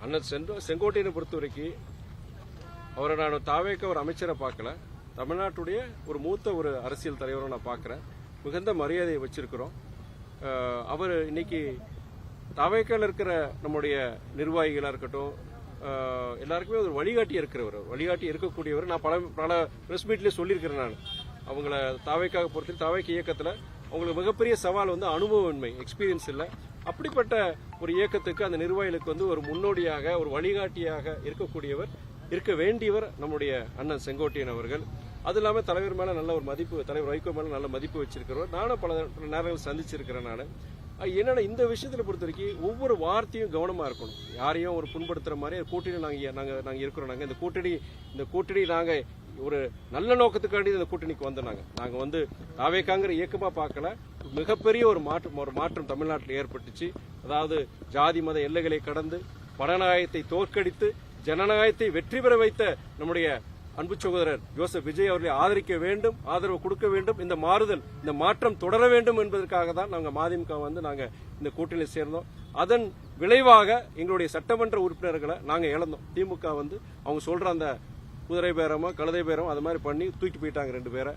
அண்ணன் செங்கோட்டையனை பொறுத்த வரைக்கும் அவரை நான் தாவேக்க ஒரு அமைச்சரை பார்க்கல, தமிழ்நாட்டுடைய ஒரு மூத்த ஒரு அரசியல் தலைவரை நான் பார்க்குறேன். மிகுந்த மரியாதையை வச்சிருக்கிறோம். அவர் இன்னைக்கு தாவேக்கால இருக்கிற நம்முடைய நிர்வாகிகளாக இருக்கட்டும், எல்லாருக்குமே ஒரு வழிகாட்டி இருக்கிறவர், வழிகாட்டி இருக்கக்கூடியவர். நான் பல பிரஸ் மீட்லேயே சொல்லியிருக்கிறேன். நான் அவங்கள தாவேக்காக பொறுத்து தாவேக்க இயக்கத்தில் அவங்களுக்கு மிகப்பெரிய சவால் வந்து அனுபவமின்மை, எக்ஸ்பீரியன்ஸ் இல்லை. அப்படிப்பட்ட ஒரு இயக்கத்துக்கு அந்த நிர்வாகிகளுக்கு வந்து ஒரு முன்னோடியாக ஒரு வழிகாட்டியாக இருக்க வேண்டியவர் நம்முடைய அண்ணன் செங்கோட்டையன் அவர்கள். அது இல்லாமல் தலைவர் மேலே நல்ல ஒரு மதிப்பு, தலைவர் வைகோ மேலே நல்ல மதிப்பு வச்சிருக்கிறவர். நானும் பல நேரங்கள் சந்திச்சிருக்கிறேன். நான் என்னன்னா இந்த விஷயத்தில் பொறுத்த வரைக்கும் ஒவ்வொரு வார்த்தையும் கவனமாக இருக்கணும். யாரையும் ஒரு புண்படுத்துற மாதிரி கூட்டணி நாங்கள் இருக்கிறோம். நாங்கள் இந்த கூட்டணி நாங்கள் ஒரு நல்ல நோக்கத்துக்காண்டி இந்த கூட்டணிக்கு வந்தோம். நாங்கள் வந்து தாவேக்காங்கிற இயக்கமாக பார்க்கல, மிகப்பெரிய ஒரு மாற்றம் தமிழ்நாட்டில் ஏற்பட்டுச்சு. அதாவது ஜாதி மத எல்லைகளை கடந்து பணநாயகத்தை தோற்கடித்து ஜனநாயகத்தை வெற்றி பெற வைத்த நம்முடைய அன்பு சகோதரர் ஜோசப் விஜய் அவர்களை ஆதரிக்க வேண்டும், ஆதரவு கொடுக்க வேண்டும். இந்த மாற்றம் தொடர வேண்டும் என்பதற்காக தான் நாங்கள் மதிமுக வந்து நாங்கள் இந்த கூட்டணியில் சேர்ந்தோம். அதன் விளைவாக எங்களுடைய சட்டமன்ற உறுப்பினர்களை நாங்கள் இழந்தோம். திமுக வந்து அவங்க சொல்ற அந்த குதிரை பேரமோ கழுதை பேரமோ அது மாதிரி பண்ணி தூக்கி போயிட்டாங்க 2 பேரை.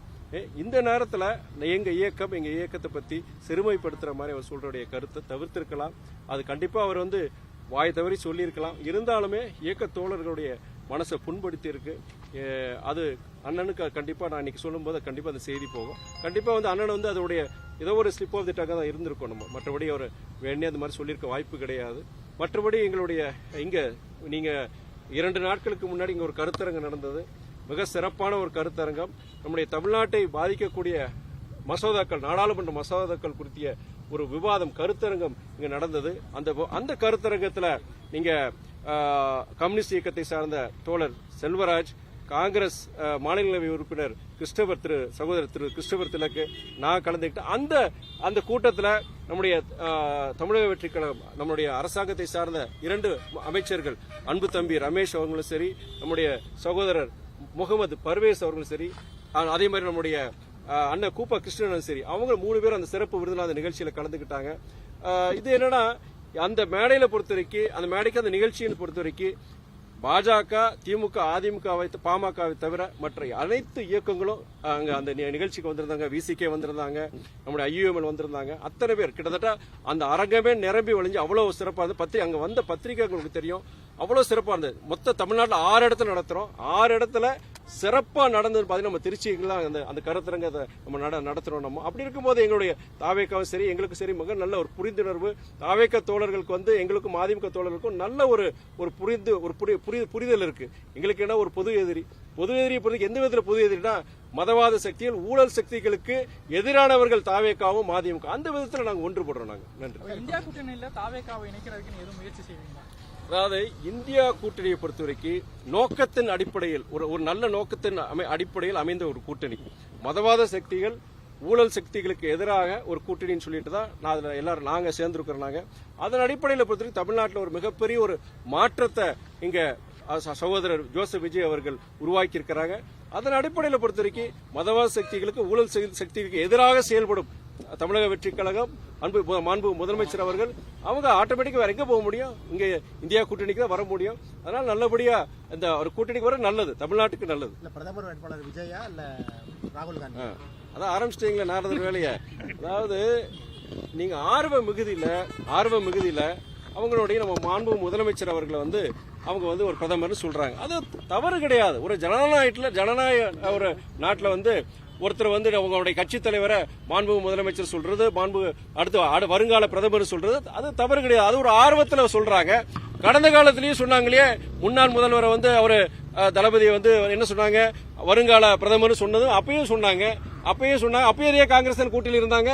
இந்த நேரத்தில் எங்க இயக்கத்தை பத்தி சிறுமைப்படுத்துற மாதிரி அவர் சொல்றடைய கருத்தை தவிர்த்திருக்கலாம். அது கண்டிப்பா அவர் வந்து வாய் தவறி சொல்லியிருக்கலாம். இருந்தாலுமே இயக்க தோழர்களுடைய மனசை புண்படுத்தி இருக்கு. அது அண்ணனுக்கு கண்டிப்பா நான் இன்னைக்கு சொல்லும் போது கண்டிப்பா அந்த செய்தி போகும். கண்டிப்பா வந்து அண்ணன் வந்து அதோடைய ஏதோ ஒரு ஸ்லிப் ஆஃப் தி டங்காக தான் இருந்திருக்கும். நம்ம மற்றபடி அவர் வேண்டிய அந்த மாதிரி சொல்லியிருக்க வாய்ப்பு கிடையாது. மற்றபடி எங்களுடைய இங்க நீங்க 2 நாட்களுக்கு முன்னாடி இங்க ஒரு கருத்தரங்கம் நடந்தது. மிக சிறப்பான ஒரு கருத்தரங்கம். நம்முடைய தமிழ்நாட்டை பாதிக்கக்கூடிய மசோதாக்கள், நாடாளுமன்ற மசோதாக்கள் குறித்திய ஒரு விவாதம் கருத்தரங்கம் இங்க நடந்தது. அந்த கருத்தரங்கத்தில் நீங்க கம்யூனிஸ்ட் இயக்கத்தை சார்ந்த தோழர் செல்வராஜ், காங்கிரஸ் மாநிலங்களவை உறுப்பினர் சகோதரர் திரு கிறிஸ்டபர் திலக்கு, நான் கலந்துக்கிட்டேன். அந்த கூட்டத்தில் நம்முடைய தமிழக வெற்றி கழகம், நம்முடைய அரசாங்கத்தை சார்ந்த 2 அமைச்சர்கள், அன்பு தம்பி ரமேஷ் அவர்களும் சரி, நம்முடைய சகோதரர் முகமது பர்வேஸ் அவர்களும் சரி, அதே மாதிரி நம்முடைய அண்ணன் கூப்பா கிருஷ்ணனும் சரி, அவங்க 3 பேரும் அந்த சிறப்பு விருதுல அந்த நிகழ்ச்சியில கலந்துக்கிட்டாங்க. இது என்னன்னா அந்த மேடையில பொறுத்த வரைக்கும், அந்த மேடைக்கு அந்த நிகழ்ச்சியை பொறுத்த வரைக்கும் பாஜக, திமுக, அதிமுகவை, பாமகவை தவிர மற்ற அனைத்து இயக்கங்களும் அங்க அந்த நிகழ்ச்சிக்கு வந்திருந்தாங்க. விசிகே வந்திருந்தாங்க, நம்முடைய ஐயுஎம்எல் வந்திருந்தாங்க. அத்தனை பேர் கிட்டத்தட்ட அந்த அரங்கமே நிரம்பி வழிஞ்சு அவ்வளவு சிறப்பா இருந்தது. அங்க வந்த பத்திரிகைகளுக்கு தெரியும், அவ்வளவு சிறப்பா இருந்தது. மொத்த தமிழ்நாட்டில் 6 இடத்துல நடத்துறோம். 6 இடத்துல சிறப்பா நடந்தது பாத்தீங்கன்னா நம்ம திருச்சிக்கு அந்த கருத்தரங்கத்தை நம்ம நடத்துறோம். நம்ம அப்படி இருக்கும்போது எங்களுடைய தாவேக்காவும் சரி, எங்களுக்கு சரி, மிக நல்ல ஒரு புரிந்துணர்வு. தாவேக்க தோழர்களுக்கு வந்து எங்களுக்கும் அதிமுக தோழர்களுக்கும் நல்ல ஒரு புரிதல் இருக்கு. எங்களுக்கு என்ன ஒரு பொது எதிரியை பொறுத்து எந்த விதத்தில் பொது எதிரினா மதவாத சக்திகள், ஊழல் சக்திகளுக்கு எதிரானவர்கள் தாவேக்காவும் அதிமுக. அந்த விதத்தில் நாங்கள் ஒன்றுபடுறோம். நாங்கள் நன்றி. இந்தியா கூட்டணியில் தாவேக்காவை இணைக்கிறதுக்கு எதுவும் முயற்சி செய்வீங்களா? அதாவது இந்தியா கூட்டணியை பொறுத்த வரைக்கும் நோக்கத்தின் அடிப்படையில் ஒரு நல்ல நோக்கத்தின் அடிப்படையில் அமைந்த ஒரு கூட்டணி. மதவாத சக்திகள், ஊழல் சக்திகளுக்கு எதிராக ஒரு கூட்டணின்னு சொல்லிட்டு தான் எல்லாரும் நாங்க சேர்ந்திருக்கிறோம். அதன் அடிப்படையில் பொறுத்தவரைக்கும் தமிழ்நாட்டில் ஒரு மிகப்பெரிய ஒரு மாற்றத்தை இங்க சகோதரர் ஜோசப் விஜய் அவர்கள் உருவாக்கி இருக்கிறாங்க. அதன் அடிப்படையில் பொறுத்த வரைக்கும் மதவாத சக்திகளுக்கு, ஊழல் சக்திகளுக்கு எதிராக செயல்படும் தமிழக வெற்றி கழகம், மாண்பு முதலமைச்சர் அவர்கள் அவங்க ஆட்டோமேட்டிக்கா வேற எங்க போக முடியும்? இங்க இந்தியா கூட்டணிக்கு தான் வர முடியும். அதனால நல்லபடியா இந்த ஒரு கூட்டணிக்கு வர நல்லது, தமிழ்நாட்டுக்கு நல்லது. பிரதமர் வேட்பாளர் விஜயா இல்ல ராகுல் காந்தி? அதான் ஆரம்பிச்சிட்டீங்களா நாரதர் வேலைய. அதாவது நீங்க ஆர்வ மிகுதியில அவங்களுடைய நம்ம மாண்பு முதலமைச்சர் அவர்களை வந்து அவங்க வந்து ஒரு பிரதமர்னு சொல்றாங்க. அது தவறு கிடையாது. ஒரு ஜனநாயக ஒரு நாட்டில் வந்து ஒருத்தர் வந்து அவங்களுடைய கட்சி தலைவரை மாண்பு முதலமைச்சர் சொல்றது, அடுத்து வருங்கால பிரதமர் சொல்றது அது தவறு கிடையாது. அது ஒரு ஆர்வத்தில் சொல்றாங்க. கடந்த காலத்திலயும் சொன்னாங்களே, முன்னாள் முதல்வரை வந்து அவரு தளபதியை வந்து என்ன சொன்னாங்க, வருங்கால பிரதமர் சொன்னது அப்பயும் சொன்னாங்க. அப்பயே காங்கிரஸ் கூட்டணியில் இருந்தாங்க.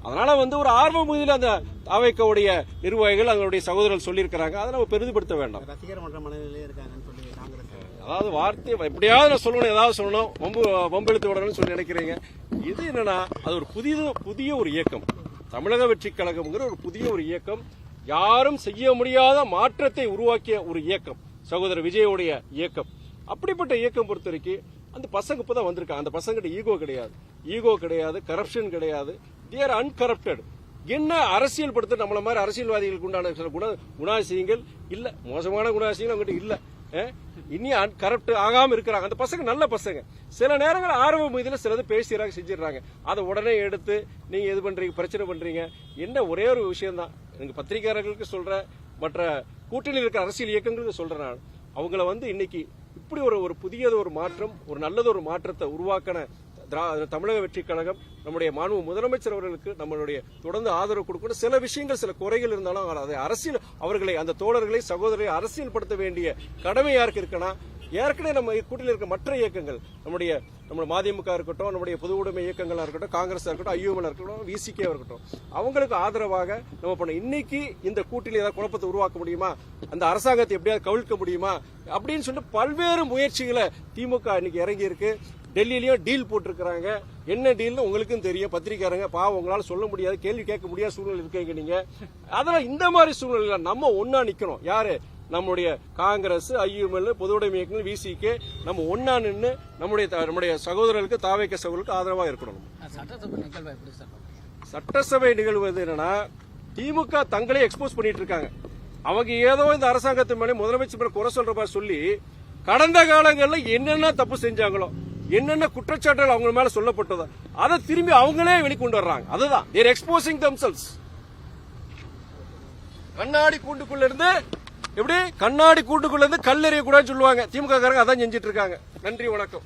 அதனால வந்து ஒரு ஆர்வ முதில அந்த தாவேக்காவுடைய நிர்வாகிகள், அவங்களுடைய சகோதரர்கள் சொல்லியிருக்கிறாங்க. அதை நம்ம பெரிதுபடுத்த வேண்டாம். ரசிகர் மன்ற மனநிலையே இருக்காங்கன்னு சொல்லி காங்கிரஸ், அதாவது வார்த்தை எப்படியாவது நான் சொல்லணும், ஏதாவது சொல்லணும், வம்பெழுத்து விடணும்னு சொல்லி நினைக்கிறீங்க. இது என்னன்னா அது ஒரு புதிய ஒரு இயக்கம். தமிழக வெற்றி கழகம்ங்கிற ஒரு புதிய ஒரு இயக்கம், யாரும் செய்ய முடியாத மாற்றத்தை உருவாக்கிய ஒரு இயக்கம் சகோதரர் விஜயோடைய இயக்கம். அப்படிப்பட்ட இயக்கம் பொறுத்த வரைக்கும் அந்த பசங்க இப்பதான் வந்திருக்காங்க. அந்த பசங்கிட்ட ஈகோ கிடையாது, கரப்ஷன் கிடையாது. தேர் அன்கரப்டட். என்ன அரசியல் படுத்த நம்மள மாதிரி அரசியல்வாதிகளுக்கு உண்டான சில குணாதிசயங்கள் இல்ல, மோசமான குணாதிசயங்கள் அவங்ககிட்ட இல்ல. இனி கரப்ட் ஆகாம இருக்கிறாங்க. அந்த பசங்க நல்ல பசங்க. சில நேரங்கள் ஆர்வ மீதில சிலது பேசுறாங்க, செஞ்சிடறாங்க. அதை உடனே எடுத்து நீங்க எது பண்றீங்க, பிரச்சனை பண்றீங்க. என்ன ஒரே ஒரு விஷயம் தான் எங்க பத்திரிகையாளர்களுக்கு சொல்றேன், மற்ற கூட்டணியில் இருக்கிற அரசியல் இயக்கங்களுக்கு சொல்றேன். நான் அவங்கள இன்னைக்கு இப்படி ஒரு புதியது ஒரு மாற்றம், ஒரு நல்லது ஒரு மாற்றத்தை உருவாக்கின தமிழக வெற்றி கழகம், நம்முடைய மாண்பு முதலமைச்சர் அவர்களுக்கு நம்மளுடைய தொடர்ந்து ஆதரவு கொடுக்கணும். சில விஷயங்கள், சில குறைகள் இருந்தாலும் அதை அரசியல் அவர்களை, அந்த தோழர்களை, சகோதரரை அரசியல் படுத்த வேண்டிய கடமை யாருக்கு இருக்குன்னா, ஏற்கனவே நம்ம கூட்டணியில் இருக்க மற்ற இயக்கங்கள், நம்ம மதிமுக இருக்கட்டும், நம்முடைய பொது உடைமை இயக்கங்களா இருக்கட்டும், காங்கிரஸா இருக்கட்டும், ஐயூஎம்எல் இருக்கட்டும், விசிகே இருக்கட்டும், அவங்களுக்கு ஆதரவாக நம்ம பண்ண இன்னைக்கு இந்த கூட்டணி ஏதாவது குழப்பத்தை உருவாக்க முடியுமா, அந்த அரசாங்கத்தை எப்படியாவது கவிழ்க்க முடியுமா அப்படின்னு சொல்லிட்டு பல்வேறு முயற்சிகளை திமுக இன்னைக்கு இறங்கி இருக்கு. டெல்லியிலயும் டீல் போட்டிருக்கிறாங்க. என்ன டீல்னு உங்களுக்கும் தெரியும். பத்திரிக்காரங்க பாவம், உங்களால சொல்ல முடியாது, கேள்வி கேட்க முடியாத சூழ்நிலை இருக்கீங்க நீங்க. அதெல்லாம் இந்த மாதிரி சூழ்நிலை நம்ம ஒன்னா நிக்கணும். யாரு? நம்முடைய காங்கிரஸ், ஐயூஎம்எல், பொது உடைமை இயக்கங்கள், விசிகே, நம்ம ஒன்னா நின்று நம்முடைய சகோதரர்களுக்கு, தாவேக சகோதரர்களுக்கு ஆதரவா இருக்கணும். சட்டசபை நிகழ்வு என்னன்னா, திமுக தங்களே எக்ஸ்போஸ் பண்ணிட்டு இருக்காங்க. அவங்க ஏதோ இந்த அரசாங்கத்தின் மேலே, முதலமைச்சர் மேல குறை சொல்ற மாதிரி சொல்லி கடந்த காலங்களில் என்னென்ன தப்பு செஞ்சாங்களோ, என்னென்ன குற்றச்சாட்டுகள் அவங்க மேல சொல்லப்பட்டதோ அதை திரும்பி அவங்களே வெளிக்கொண்டு வர்றாங்க. அதுதான் தேர் எக்ஸ்போசிங் தம்செல்ஸ். கண்ணாடி கூண்டுக்குள்ள இருந்து எப்படி கண்ணாடி கூண்டுக்குள்ள இருந்து கல்லெறிய கூடாதுன்னு சொல்லுவாங்க. திமுக காரங்க அதான் செஞ்சிட்டு இருக்காங்க. நன்றி, வணக்கம்.